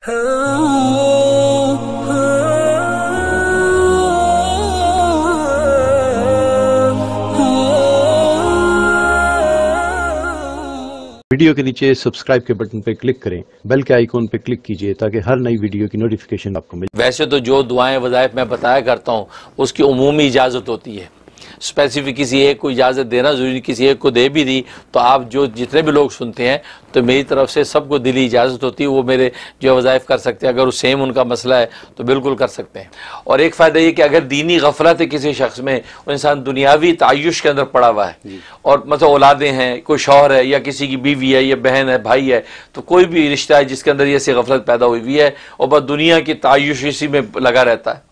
Video के नीचे subscribe के बटन पर क्लिक करें, बेल के आइकॉन पर क्लिक कीजिए ताकि हर नई वीडियो की नोटिफिकेशन आपको मिले। वैसे तो जो दुआएं वज़ाइफ मैं बताया करता हूँ उसकी उमूमी इजाज़त होती है, स्पेसिफिक किसी एक को इजाज़त देना ज़रूरी नहीं। किसी एक को दे भी दी तो आप जो जितने भी लोग सुनते हैं तो मेरी तरफ से सबको दिली इजाज़त होती है, वो मेरे जो वज़ाइफ कर सकते हैं। अगर वो सेम उनका मसला है तो बिल्कुल कर सकते हैं। और एक फ़ायदा ये कि अगर दीनी गफलत है किसी शख्स में, वो इंसान दुनियावी तायुश के अंदर पड़ा हुआ है और मतलब औलादें हैं, कोई शौहर है या किसी की बीवी है या बहन है, भाई है, तो कोई भी रिश्ता है जिसके अंदर ये सी गफलत पैदा हुई हुई है और बस दुनिया की तायुश इसी में लगा रहता है,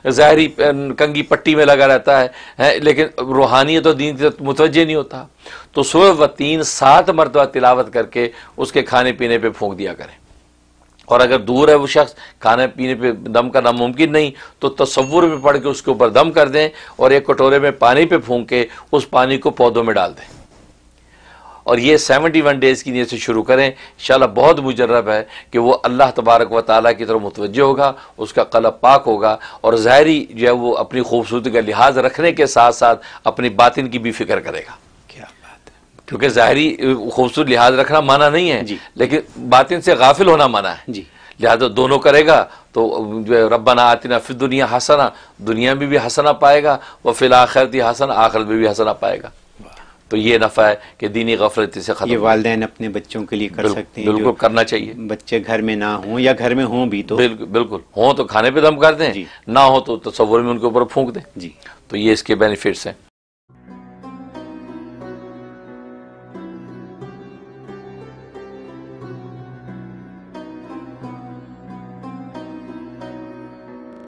ज़ाहरी कंगी पट्टी में लगा रहता है, लेकिन रूहानियत और दीन की मुतवज्जे नहीं होता, तो सूरह व तीन 7 मरतबा तिलावत करके उसके खाने पीने पे फूंक दिया करें। और अगर दूर है वो शख्स, खाने पीने पे दम करना मुमकिन नहीं, तो तसव्वुर में पढ़ के उसके ऊपर दम कर दें और एक कटोरे में पानी पे फूंक के उस पानी को पौधों में डाल दें। और ये 71 डेज़ की नीयत से शुरू करें। इंशाअल्लाह बहुत मुजर्रब है कि वो अल्लाह तबारक व तआला की तरफ मुतवज्जह होगा, उसका क़ल्ब पाक होगा और ज़ाहिरी जो है वो अपनी खूबसूरती का लिहाज रखने के साथ साथ अपनी बातिन की भी फिक्र करेगा। क्या बात है, क्योंकि ज़ाहिरी खूबसूरत लिहाज रखना माना नहीं है, लेकिन बातिन से गाफिल होना माना है जी। लिहाजा दोनों करेगा तो जो है रब्बना आतिना फिद दुनिया हसना, दुनिया में भी हसना पाएगा, व फिल आखिरती हसना, आखिरत में भी हसना पाएगा। तो ये नफ़ा है कि दीनी गफलत से खत्म। ये वालिदैन अपने बच्चों के लिए कर सकते हैं, बिल्कुल करना चाहिए। बच्चे घर में ना हों या घर में हों भी तो बिल्कुल हों तो खाने पे दम कर दें, ना हो तो तसव्वुर में उनके ऊपर फूंक दें जी। तो ये इसके बेनिफिट्स हैं।